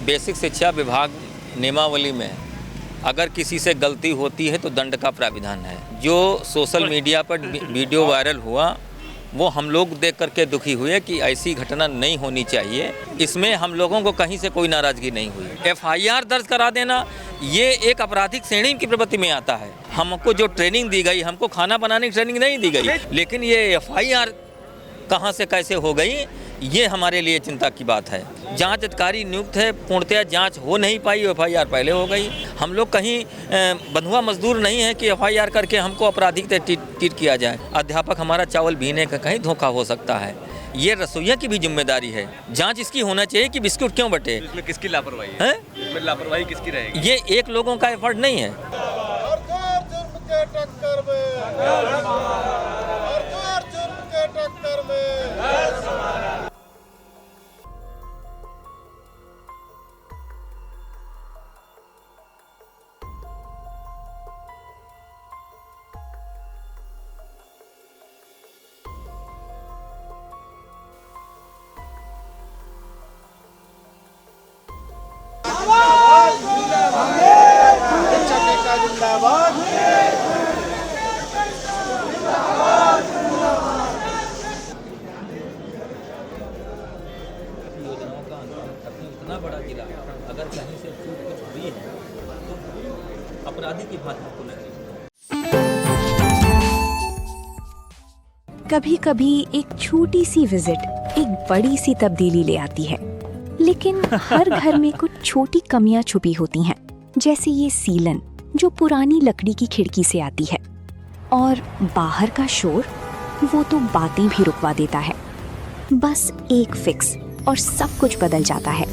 Basic शिक्षा विभाग नियमावली में अगर किसी से गलती होती है तो दंड का प्राविधान है। जो सोशल मीडिया पर वीडियो वायरल हुआ वो हम लोग देख करके दुखी हुए कि ऐसी घटना नहीं होनी चाहिए। इसमें हम लोगों को कहीं से कोई नाराज़गी नहीं हुई। FIR दर्ज करा देना ये एक आपराधिक श्रेणी की प्रवृत्ति में आता है। हमको जो ट्रेनिंग दी गई, हमको खाना बनाने की ट्रेनिंग नहीं दी गई, लेकिन ये FIR कहाँ से कैसे हो गई ये हमारे लिए चिंता की बात है। जांच अधिकारी नियुक्त है, पूर्णतया जांच हो नहीं पाई, FIR पहले हो गई। हम लोग कहीं बंधुआ मजदूर नहीं है कि FIR करके हमको आपराधिक ट्रीट किया जाए। अध्यापक हमारा चावल भीने का कहीं धोखा हो सकता है, ये रसोइया की भी जिम्मेदारी है। जांच इसकी होना चाहिए कि बिस्कुट क्यों बटे। इसमें किसकी लापरवाही है? इसमें लापरवाही किसकी रहेगी? ये एक लोगों का एफर्ट नहीं है। इतना बड़ा जिला अगर कहीं से चूक कुछ हुई है तो अपराधी की भांति को लगेगी। कभी कभी एक छोटी सी विजिट एक बड़ी सी तब्दीली ले आती है, लेकिन हर घर में कुछ छोटी कमियां छुपी होती हैं, जैसे ये सीलन जो पुरानी लकड़ी की खिड़की से आती है, और बाहर का शोर वो तो बातें भी रुकवा देता है। बस एक फिक्स और सब कुछ बदल जाता है।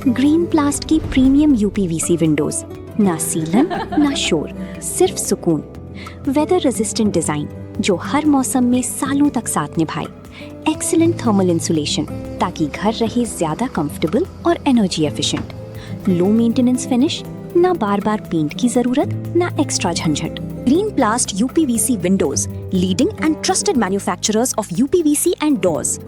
ग्रीन प्लास्ट की प्रीमियम UPVC विंडोज, ना सीलन ना शोर, सिर्फ सुकून। वेदर रेजिस्टेंट डिजाइन जो हर मौसम में सालों तक साथ निभाए। एक्सीलेंट थर्मल इंसुलेशन ताकि घर रहे ज्यादा कंफर्टेबल और energy efficient. Low maintenance finish, ना बार बार पेंट की जरूरत, ना एक्स्ट्रा झंझट। Green प्लास्ट UPVC Windows, leading and trusted manufacturers of UPVC and doors.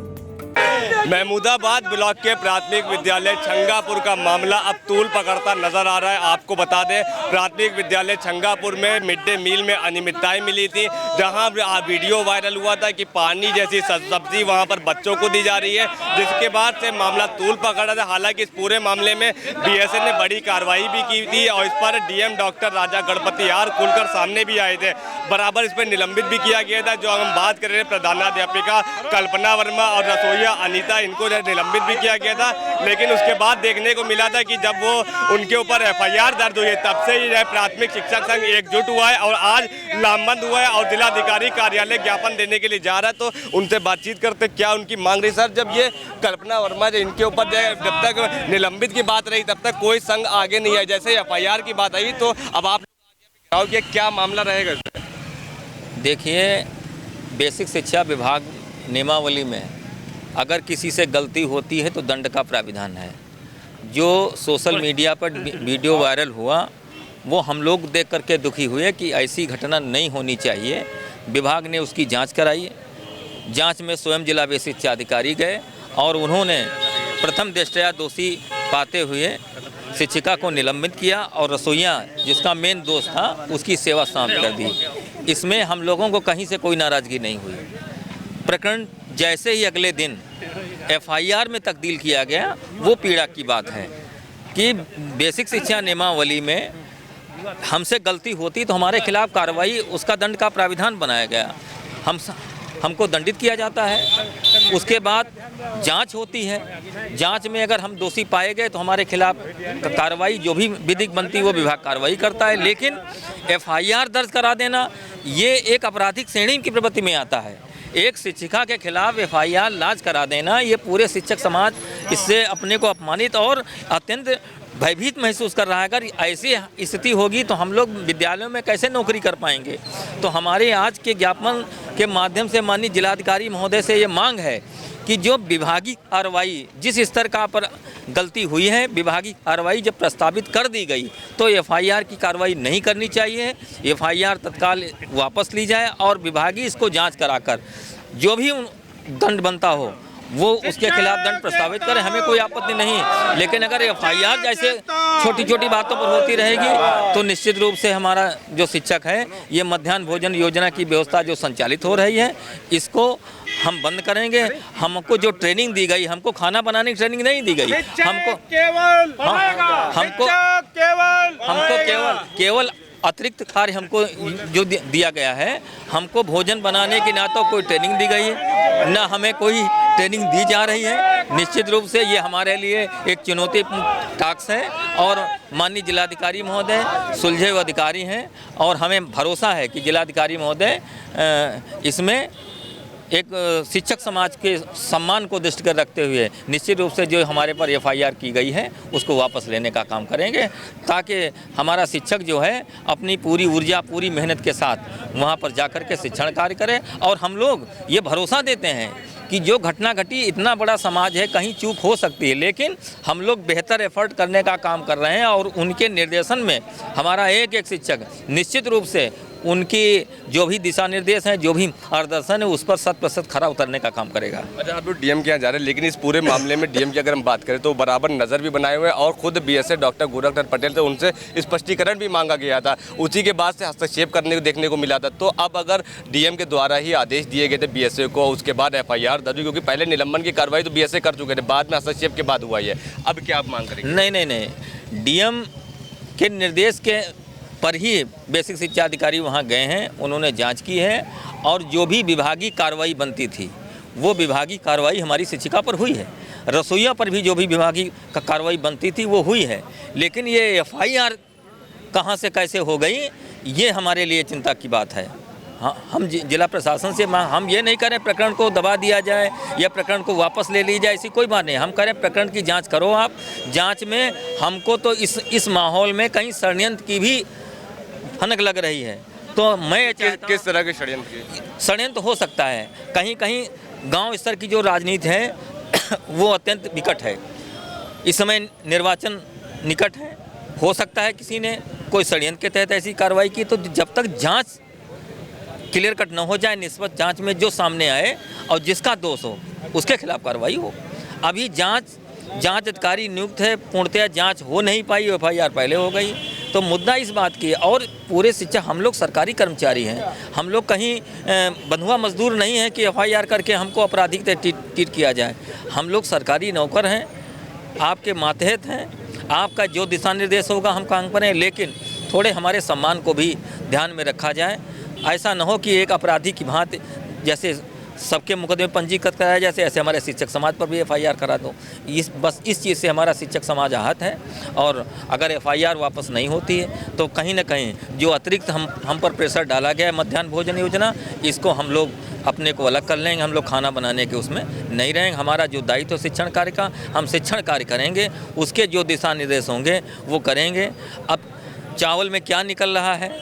Mahmudabad block के प्राथमिक विद्यालय छंगापुर का मामला अब तूल पकड़ता नजर आ रहा है। आपको बता दें, प्राथमिक विद्यालय छंगापुर में मिड डे मील में अनियमितताएं मिली थी, जहां वीडियो वायरल हुआ था कि पानी जैसी सब्जी वहां पर बच्चों को दी जा रही है, जिसके बाद से मामला तूल पकड़ा था। हालांकि इस पूरे मामले में BSN ने बड़ी कार्रवाई भी की थी और इस पर DM doctor Raja Ganpati R खुलकर सामने भी आए थे। बराबर इस पर निलंबित भी किया गया था। जो हम बात कर रहे हैं, प्रधानाध्यापिका कल्पना वर्मा और रसोइया अनीता, इनको निलंबित भी किया गया था। लेकिन उसके बाद देखने को मिला था कि जब वो उनके ऊपर FIR दर्ज हुई है, तब से ही प्राथमिक शिक्षक संघ एकजुट हुआ है और आज लामबंद हुआ है और जिलाधिकारी कार्यालय ज्ञापन देने के लिए जा रहा है। तो उनसे बातचीत करते क्या उनकी मांग रही। सर, जब ये कल्पना वर्मा जो इनके ऊपर जब तक निलंबित की बात रही तब तक कोई संघ आगे नहीं आया, जैसे FIR की बात आई तो अब आप क्या मामला रहेगा? देखिए, बेसिक शिक्षा विभाग नियमावली में अगर किसी से गलती होती है तो दंड का प्राविधान है। जो सोशल मीडिया पर वीडियो वायरल हुआ वो हम लोग देख करके दुखी हुए कि ऐसी घटना नहीं होनी चाहिए। विभाग ने उसकी जांच कराई। जांच में स्वयं जिला बेसिक शिक्षा अधिकारी गए और उन्होंने प्रथम दृष्टया दोषी पाते हुए शिक्षिका को निलंबित किया और रसोइया जिसका मेन दोष था उसकी सेवा समाप्त कर दी। इसमें हम लोगों को कहीं से कोई नाराज़गी नहीं हुई। प्रकरण जैसे ही अगले दिन FIR में तब्दील किया गया, वो पीड़ा की बात है कि बेसिक शिक्षा नियमावली में हमसे गलती होती तो हमारे खिलाफ कार्रवाई, उसका दंड का प्राविधान बनाया गया। हमको दंडित किया जाता है। उसके बाद जांच होती है। जांच में अगर हम दोषी पाए गए तो हमारे खिलाफ कार्रवाई जो भी विधिक बनती है वो विभाग कार्रवाई करता है। लेकिन FIR दर्ज करा देना ये एक आपराधिक श्रेणी की प्रवृत्ति में आता है। एक शिक्षिका के खिलाफ FIR लाज करा देना, ये पूरे शिक्षक समाज इससे अपने को अपमानित और अत्यंत भयभीत महसूस कर रहा है। अगर ऐसी स्थिति होगी तो हम लोग विद्यालयों में कैसे नौकरी कर पाएंगे। तो हमारे आज के ज्ञापन के माध्यम से माननीय जिलाधिकारी महोदय से ये मांग है कि जो विभागीय कार्रवाई जिस स्तर का पर गलती हुई है, विभागीय कार्रवाई जब प्रस्तावित कर दी गई तो FIR की कार्रवाई नहीं करनी चाहिए। FIR तत्काल वापस ली जाए और विभागीय इसको जांच कराकर जो भी दंड बनता हो वो उसके खिलाफ दंड प्रस्तावित करें, हमें कोई आपत्ति नहीं। लेकिन अगर एफआईआर जैसे छोटी छोटी बातों पर होती रहेगी तो निश्चित रूप से हमारा जो शिक्षक है, ये मध्याह्न भोजन योजना की व्यवस्था जो संचालित हो रही है, इसको हम बंद करेंगे। हमको जो ट्रेनिंग दी गई, हमको खाना बनाने की ट्रेनिंग नहीं दी गई, हमको केवल अतिरिक्त कार्य हमको जो दिया गया है, हमको भोजन बनाने की ना तो कोई ट्रेनिंग दी गई है, ना हमें कोई ट्रेनिंग दी जा रही है। निश्चित रूप से ये हमारे लिए एक चुनौतीपूर्ण टास्क है और माननीय जिलाधिकारी महोदय सुलझे हुए अधिकारी हैं और हमें भरोसा है कि जिलाधिकारी महोदय इसमें एक शिक्षक समाज के सम्मान को दृष्टिगत रखते हुए निश्चित रूप से जो हमारे पर एफआईआर की गई है उसको वापस लेने का काम करेंगे, ताकि हमारा शिक्षक जो है अपनी पूरी ऊर्जा, पूरी मेहनत के साथ वहाँ पर जाकर के शिक्षण कार्य करे। और हम लोग ये भरोसा देते हैं कि जो घटना घटी, इतना बड़ा समाज है, कहीं चूक हो सकती है, लेकिन हम लोग बेहतर एफर्ट करने का काम कर रहे हैं और उनके निर्देशन में हमारा एक एक शिक्षक निश्चित रूप से उनकी जो भी दिशा निर्देश हैं, जो भी मार्गदर्शन है, उस पर 100% खरा उतरने का काम करेगा। अच्छा, आप लोग डीएम के यहाँ जा रहे हैं, लेकिन इस पूरे मामले में डीएम की अगर हम बात करें तो बराबर नज़र भी बनाए हुए और खुद बीएसए डॉक्टर गोरखनाथ पटेल थे, उनसे स्पष्टीकरण भी मांगा गया था, उसी के बाद से हस्तक्षेप करने को देखने को मिला था। तो अब अगर डीएम के द्वारा ही आदेश दिए गए थे बीएसए को, उसके बाद एफआईआर दर्ज, क्योंकि पहले निलंबन की कार्रवाई तो बीएसए कर चुके थे, बाद में हस्तक्षेप के बाद हुआ है, अब क्या आप मांग करेंगे? नहीं, डीएम के निर्देश के पर ही बेसिक शिक्षा अधिकारी वहाँ गए हैं, उन्होंने जांच की है और जो भी विभागीय कार्रवाई बनती थी वो विभागीय कार्रवाई हमारी शिक्षिका पर हुई है। रसोइया पर भी जो भी विभागीय कार्रवाई बनती थी वो हुई है, लेकिन ये एफआईआर कहाँ से कैसे हो गई, ये हमारे लिए चिंता की बात है। हाँ, हम जिला प्रशासन से हम ये नहीं करें प्रकरण को दबा दिया जाए या प्रकरण को वापस ले ली जाए, ऐसी कोई बात नहीं। हम करें प्रकरण की जांच करो आप। जांच में हमको तो इस माहौल में कहीं षड्यंत्र की भी भनक लग रही है, तो मैं किस तरह के षड्यंत्र हो सकता है। कहीं कहीं गांव स्तर की जो राजनीति है वो अत्यंत विकट है। इस समय निर्वाचन निकट है, हो सकता है किसी ने कोई षड्यंत्र के तहत ऐसी कार्रवाई की। तो जब तक जांच क्लियर कट न हो जाए, निष्पक्ष जांच में जो सामने आए और जिसका दोष हो उसके खिलाफ कार्रवाई हो। अभी जांच अधिकारी नियुक्त है, पूर्णतया जांच हो नहीं पाई, एफआईआर पहले हो गई। तो मुद्दा इस बात की, और पूरे शिक्षा, हम लोग सरकारी कर्मचारी हैं, हम लोग कहीं बंधुआ मजदूर नहीं हैं कि एफआईआर करके हमको आपराधिक ट्रीट किया जाए। हम लोग सरकारी नौकर हैं, आपके मातहत हैं, आपका जो दिशा निर्देश होगा हम काम करें, लेकिन थोड़े हमारे सम्मान को भी ध्यान में रखा जाए। ऐसा न हो कि एक अपराधी की भांति जैसे सबके मुकदमे पंजीकृत कराया जैसे, ऐसे हमारे शिक्षक समाज पर भी एफआईआर करा दो। बस इस चीज़ से हमारा शिक्षक समाज आहत है। और अगर एफआईआर वापस नहीं होती है तो कहीं ना कहीं जो अतिरिक्त हम पर प्रेशर डाला गया है मध्याह्न भोजन योजना, इसको हम लोग अपने को अलग कर लेंगे। हम लोग खाना बनाने के उसमें नहीं रहेंगे। हमारा जो दायित्व शिक्षण कार्य का, हम शिक्षण कार्य करेंगे, उसके जो दिशा निर्देश होंगे वो करेंगे। अब चावल में क्या निकल रहा है,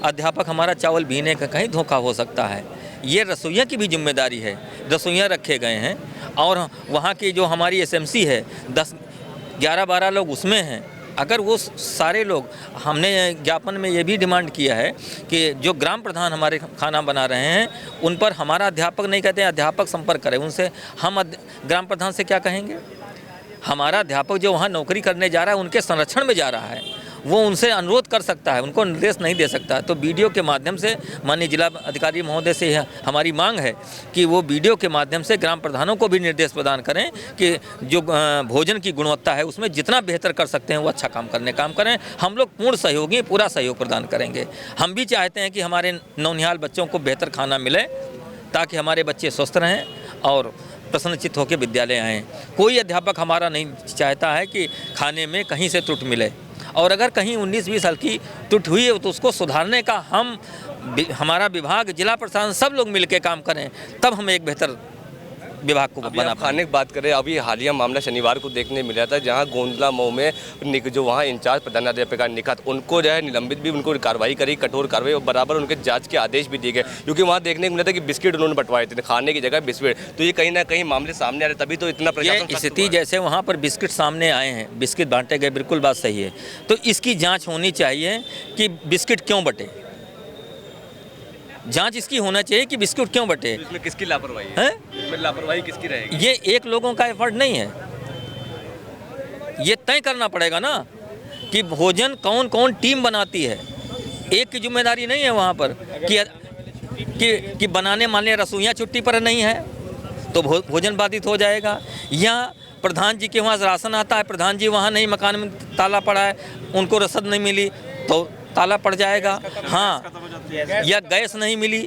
अध्यापक हमारा चावल पीने का कहीं धोखा हो सकता है, ये रसोइया की भी जिम्मेदारी है। रसोइया रखे गए हैं और वहाँ की जो हमारी एसएमसी है 10-11-12 लोग उसमें हैं। अगर वो सारे लोग, हमने ज्ञापन में ये भी डिमांड किया है कि जो ग्राम प्रधान हमारे खाना बना रहे हैं उन पर हमारा अध्यापक नहीं कहते हैं, अध्यापक संपर्क करें उनसे। हम ग्राम प्रधान से क्या कहेंगे? हमारा अध्यापक जो वहाँ नौकरी करने जा रहा है उनके संरक्षण में जा रहा है, वो उनसे अनुरोध कर सकता है, उनको निर्देश नहीं दे सकता। तो वीडियो के माध्यम से माननीय जिला अधिकारी महोदय से हमारी मांग है कि वो वीडियो के माध्यम से ग्राम प्रधानों को भी निर्देश प्रदान करें कि जो भोजन की गुणवत्ता है उसमें जितना बेहतर कर सकते हैं वो अच्छा काम करें। हम लोग पूर्ण सहयोगी, पूरा सहयोग प्रदान करेंगे। हम भी चाहते हैं कि हमारे नौनिहाल बच्चों को बेहतर खाना मिले ताकि हमारे बच्चे स्वस्थ रहें और प्रसन्नचित्त होकर विद्यालय आएँ। कोई अध्यापक हमारा नहीं चाहता है कि खाने में कहीं से त्रुटि मिले, और अगर कहीं 19-20 हल्की त्रुटि हुई है तो उसको सुधारने का हमारा विभाग, जिला प्रशासन सब लोग मिलकर काम करें, तब हम एक बेहतर विभाग को बना। खाने की बात करें, अभी हालिया मामला शनिवार को देखने मिला था जहां गोंदला मऊ में जो वहां इंचार्ज प्रधानाध्यापिका निखत, उनको जो है निलंबित भी, उनको कार्रवाई करी, कठोर कार्रवाई, और बराबर उनके जांच के आदेश भी दिए गए, क्योंकि वहां देखने को मिला था कि बिस्किट उन्होंने बंटवाए थे खाने की जगह बिस्किट। तो ये कहीं ना कहीं मामले सामने आ रहे, तभी तो इतना प्रशासन स्थिति जैसे वहाँ पर बिस्किट सामने आए हैं, बिस्किट बांटे गए, बिल्कुल बात सही है। तो इसकी जाँच होनी चाहिए कि बिस्किट क्यों बटे। जांच इसकी होना चाहिए कि बिस्कुट क्यों बटे इसमें किसकी लापरवाही हैं। इसमें लापरवाही किसकी रहेगी? ये एक लोगों का एफर्ट नहीं है, ये तय करना पड़ेगा ना कि भोजन कौन कौन टीम बनाती है। एक की जिम्मेदारी नहीं है वहाँ पर कि बनाने मानने रसोइयाँ छुट्टी पर नहीं है तो भोजन बाधित हो जाएगा। या प्रधान जी के वहाँ राशन आता है, प्रधान जी वहाँ नहीं, मकान में ताला पड़ा है, उनको रसद नहीं मिली तो ताला पड़ जाएगा। हाँ, या गैस नहीं मिली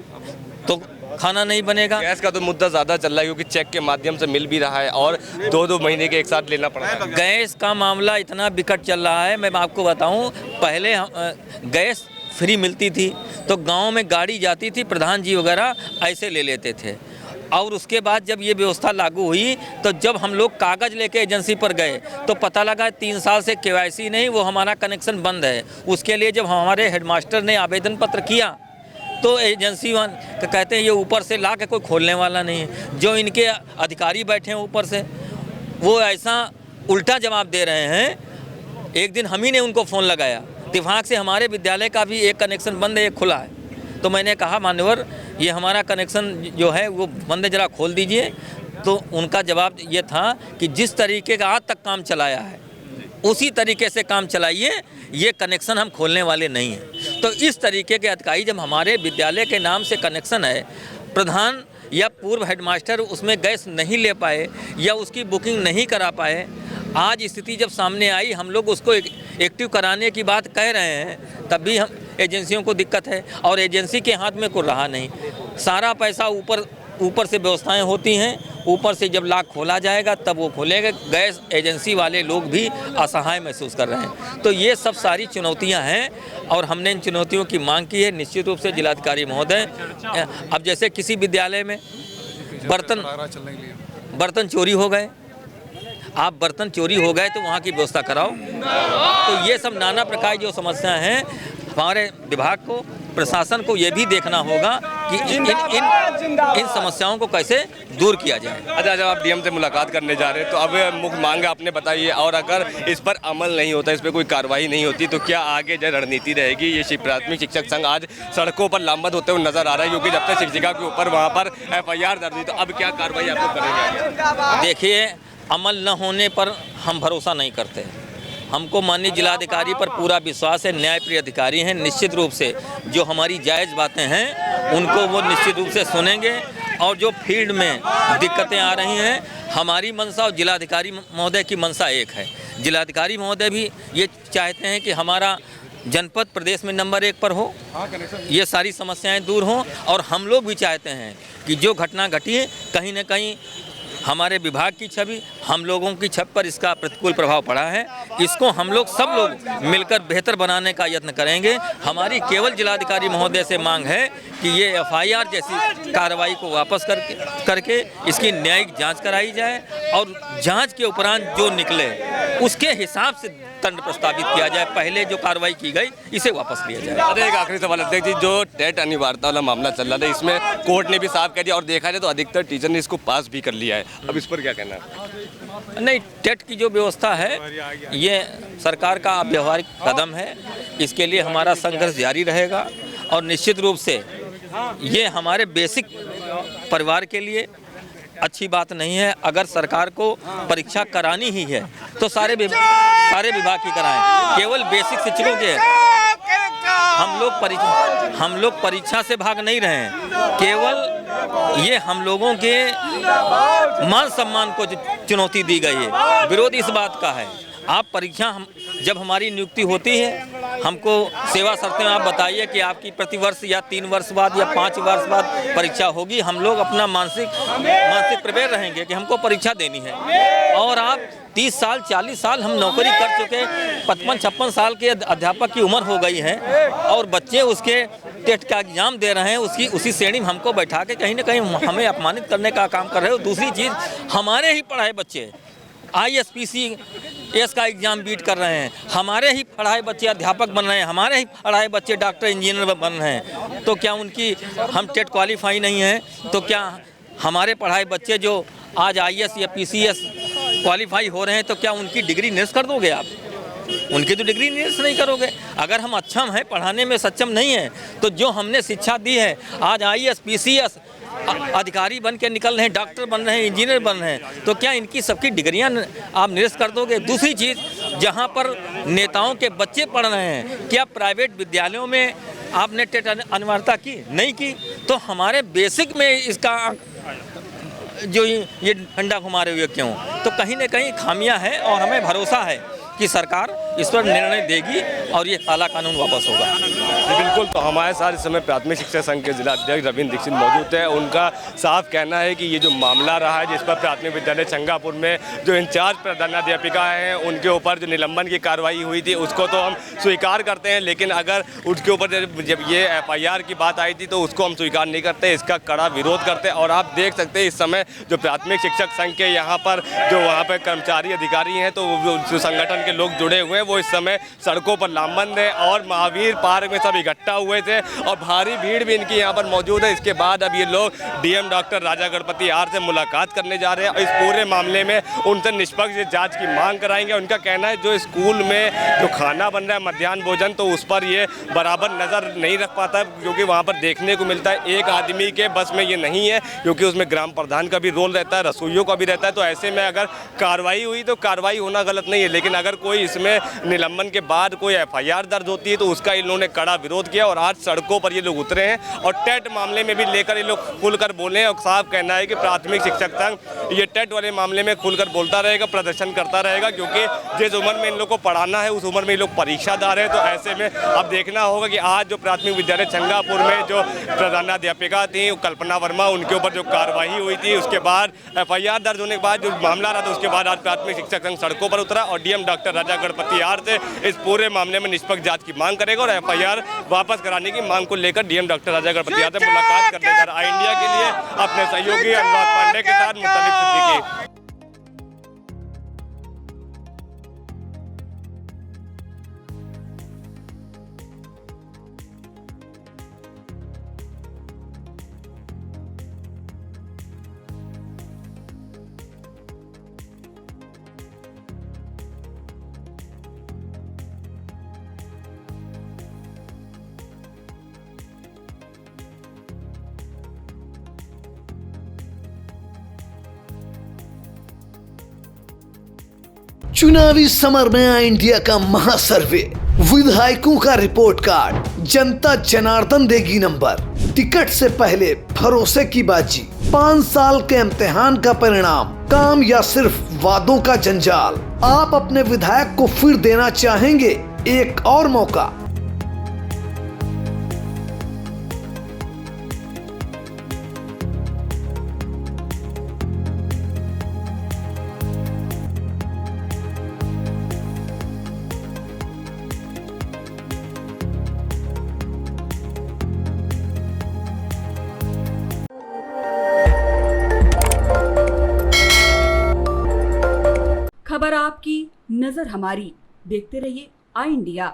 तो खाना नहीं बनेगा। गैस का तो मुद्दा ज़्यादा चल रहा है क्योंकि चेक के माध्यम से मिल भी रहा है और 2-2 महीने के एक साथ लेना पड़ रहा है। गैस का मामला इतना विकट चल रहा है, मैं आपको बताऊं, पहले गैस फ्री मिलती थी तो गांव में गाड़ी जाती थी, प्रधान जी वगैरह ऐसे ले लेते थे। और उसके बाद जब ये व्यवस्था लागू हुई तो जब हम लोग कागज़ लेके एजेंसी पर गए तो पता लगा 3 साल से KYC नहीं, वो हमारा कनेक्शन बंद है। उसके लिए जब हमारे हेडमास्टर ने आवेदन पत्र किया तो एजेंसी कहते हैं ये ऊपर से ला के कोई खोलने वाला नहीं है। जो इनके अधिकारी बैठे हैं ऊपर से वो ऐसा उल्टा जवाब दे रहे हैं। एक दिन हम ही ने उनको फ़ोन लगाया, इत्तेफाक से हमारे विद्यालय का भी एक कनेक्शन बंद है, एक खुला है। तो मैंने कहा मान्यवर ये हमारा कनेक्शन जो है वो बंद है, ज़रा खोल दीजिए। तो उनका जवाब ये था कि जिस तरीके का आज तक काम चलाया है उसी तरीके से काम चलाइए, ये कनेक्शन हम खोलने वाले नहीं हैं। तो इस तरीके के अधिकारी, जब हमारे विद्यालय के नाम से कनेक्शन है, प्रधान या पूर्व हेडमास्टर उसमें गैस नहीं ले पाए या उसकी बुकिंग नहीं करा पाए, आज स्थिति जब सामने आई हम लोग उसको एक्टिव कराने की बात कह रहे हैं, तब भी हम एजेंसियों को दिक्कत है और एजेंसी के हाथ में कुछ रहा नहीं। सारा पैसा ऊपर से व्यवस्थाएं होती हैं, ऊपर से जब लाख खोला जाएगा तब वो खोलेगा। गैस एजेंसी वाले लोग भी असहाय महसूस कर रहे हैं। तो ये सब सारी चुनौतियां हैं और हमने इन चुनौतियों की मांग की है। निश्चित रूप से जिलाधिकारी महोदय, अब जैसे किसी विद्यालय में बर्तन चोरी हो गए, आप बर्तन चोरी हो गए तो वहाँ की व्यवस्था कराओ। तो ये सब नाना प्रकार की जो समस्याएं हैं, हमारे विभाग को, प्रशासन को ये भी देखना होगा कि इन समस्याओं को कैसे दूर किया जाए। अच्छा, जब आप डीएम से मुलाकात करने जा रहे हैं तो अब मुख्य मांग आपने बताई है और अगर इस पर अमल नहीं होता, इस पर कोई कार्रवाई नहीं होती तो क्या आगे जो रणनीति रहेगी? ये प्राथमिक शिक्षक संघ आज सड़कों पर लामबंद होते हुए नजर आ रहा है क्योंकि जब तक शिक्षिका के ऊपर वहाँ पर FIR दर्ज हुई, तो अब क्या कार्रवाई आप लोग करेंगे? देखिए, अमल न होने पर हम भरोसा नहीं करते। हमको माननीय जिलाधिकारी पर पूरा विश्वास है, न्यायप्रिय अधिकारी हैं। निश्चित रूप से जो हमारी जायज़ बातें हैं उनको वो निश्चित रूप से सुनेंगे और जो फील्ड में दिक्कतें आ रही हैं, हमारी मंशा और जिलाधिकारी महोदय की मंशा एक है। जिलाधिकारी महोदय भी ये चाहते हैं कि हमारा जनपद प्रदेश में नंबर 1 पर हो, ये सारी समस्याएं दूर हों। और हम लोग भी चाहते हैं कि जो घटना घटी है, कहीं न कहीं हमारे विभाग की छवि, हम लोगों की छवि पर इसका प्रतिकूल प्रभाव पड़ा है। इसको हम लोग सब लोग मिलकर बेहतर बनाने का यत्न करेंगे। हमारी केवल जिलाधिकारी महोदय से मांग है कि ये FIR जैसी कार्रवाई को वापस करके इसकी न्यायिक जांच कराई जाए और जांच के उपरांत जो निकले उसके हिसाब से दंड प्रस्तावित किया जाए। पहले जो कार्रवाई की गई इसे वापस लिया जाए। अरे एक आखिरी सवाल अध्यक्ष जी, जो टेट अनिवार्यता वाला मामला चल रहा था, इसमें कोर्ट ने भी साफ कह दिया और देखा जाए तो अधिकतर टीचर ने इसको पास भी कर लिया है। अब इस पर क्या कहना है? नहीं, टेट की जो व्यवस्था है ये सरकार का व्यवहारिक कदम है, इसके लिए हमारा संघर्ष जारी रहेगा और निश्चित रूप से ये हमारे बेसिक परिवार के लिए अच्छी बात नहीं है। अगर सरकार को परीक्षा करानी ही है तो सारे विभाग की कराएं, केवल बेसिक शिक्षकों के। हम लोग परीक्षा से भाग नहीं रहे हैं, केवल ये हम लोगों के मान सम्मान को चुनौती दी गई है। विरोध इस बात का है, आप परीक्षा जब हमारी नियुक्ति होती है, हमको सेवा शर्तें आप बताइए कि आपकी प्रतिवर्ष या 3 वर्ष बाद या 5 वर्ष बाद परीक्षा होगी। हम लोग अपना मानसिक प्रिपेयर रहेंगे कि हमको परीक्षा देनी है। और आप 30 साल 40 साल हम नौकरी कर चुके, 55-56 साल के अध्यापक की उम्र हो गई है और बच्चे उसके टेट का एग्जाम दे रहे हैं, उसी श्रेणी में हमको बैठा के कहीं ना कहीं हमें अपमानित करने का काम कर रहे हो। दूसरी चीज़, हमारे ही पढ़ाए बच्चे ISPCS का एग्ज़ाम बीट कर रहे हैं, हमारे ही पढ़ाए बच्चे अध्यापक बन रहे हैं, हमारे ही पढ़ाए बच्चे डॉक्टर इंजीनियर बन रहे हैं। तो क्या उनकी हम टेट क्वालिफाई नहीं है? तो क्या हमारे पढ़ाए बच्चे जो आज IAS या PCS क्वालिफाई हो रहे हैं तो क्या उनकी डिग्री निरस्त कर दोगे आप? उनकी तो डिग्री निरस्त नहीं करोगे। अगर हम अक्षम हैं, पढ़ाने में सक्षम नहीं हैं, तो जो हमने शिक्षा दी है, आज IAS PCS अधिकारी बन के निकल रहे हैं, डॉक्टर बन रहे हैं, इंजीनियर बन रहे हैं, तो क्या इनकी सबकी डिग्रियां आप निरस्त कर दोगे? दूसरी चीज़, जहां पर नेताओं के बच्चे पढ़ रहे हैं, क्या प्राइवेट विद्यालयों में आपने टेट अनिवार्यता की? नहीं की। तो हमारे बेसिक में इसका जो ये डंडा घुमारे हुए क्यों? तो कहीं ना कहीं खामियां हैं और हमें भरोसा है कि सरकार इस पर निर्णय देगी और ये काला कानून वापस होगा। बिल्कुल। तो हमारे साथ इस समय प्राथमिक शिक्षा संघ के जिला अध्यक्ष रविंद्र दीक्षित मौजूद है। उनका साफ कहना है कि ये जो मामला रहा है, जिस पर प्राथमिक विद्यालय छंगापुर में जो इंचार्ज प्रधानाध्यापिका हैं उनके ऊपर जो निलंबन की कार्रवाई हुई थी, उसको तो हम स्वीकार करते हैं, लेकिन अगर उसके ऊपर जब ये FIR की बात आई थी तो उसको हम स्वीकार नहीं करते, इसका कड़ा विरोध करते हैं। और आप देख सकते हैं इस समय जो प्राथमिक शिक्षक संघ के यहाँ पर जो वहाँ पर कर्मचारी अधिकारी हैं, तो जो संगठन के लोग जुड़े हुए हैं, वो इस समय सड़कों पर लामबंद है और महावीर पार्क में सब इकट्ठा हुए थे और भारी भीड़ भी इनकी यहाँ पर मौजूद है। इसके बाद अब ये लोग DM doctor Raja Ganapathy R से मुलाकात करने जा रहे हैं और इस पूरे मामले में उनसे निष्पक्ष जांच की मांग कराएंगे। उनका कहना है जो स्कूल में जो खाना बन रहा है मध्याह्न भोजन, तो उस पर ये बराबर नज़र नहीं रख पाता, क्योंकि वहाँ पर देखने को मिलता है एक आदमी के बस में ये नहीं है, क्योंकि उसमें ग्राम प्रधान का भी रोल रहता है, रसोइयों का भी रहता है। तो ऐसे में अगर कार्रवाई हुई तो कार्रवाई होना गलत नहीं है, लेकिन अगर कोई इसमें निलंबन के बाद कोई FIR दर्ज होती है तो उसका इन्होंने कड़ा विरोध किया और आज सड़कों पर ये लोग उतरे हैं और टेट मामले में भी लेकर ये लोग खुलकर बोले हैं। और साफ कहना है कि प्राथमिक शिक्षक संघ ये टेट वाले मामले में खुलकर बोलता रहेगा, प्रदर्शन करता रहेगा, क्योंकि जिस उम्र में इन लोग को पढ़ाना है उस उम्र में ये लोग परीक्षादार हैं। तो ऐसे में अब देखना होगा कि आज जो प्राथमिक विद्यालय छंगापुर में जो प्रधानाध्यापिका थी कल्पना वर्मा, उनके ऊपर जो कार्रवाई हुई थी, उसके बाद FIR दर्ज होने के बाद जो मामला रहा था, उसके बाद आज प्राथमिक शिक्षक संघ सड़कों पर उतरा और DM doctor Raja Ganapathy R से इस पूरे मामले में निष्पक्ष जांच की मांग करेगा और FIR वापस कराने की मांग को लेकर DM doctor Raja Ganapathy R से मुलाकात करने जा रहा है। इंडिया के लिए अपने सहयोगी अनुराग पांडे के साथ मुतलिब सिद्दीकी। चुनावी समर में आया इंडिया का महासर्वे, विधायकों का रिपोर्ट कार्ड, जनता जनार्दन देगी नंबर, टिकट से पहले भरोसे की बाजी, 5 साल के इम्तिहान का परिणाम, काम या सिर्फ वादों का जंजाल। आप अपने विधायक को फिर देना चाहेंगे एक और मौका? खबर आपकी, नजर हमारी। देखते रहिए आई इंडिया।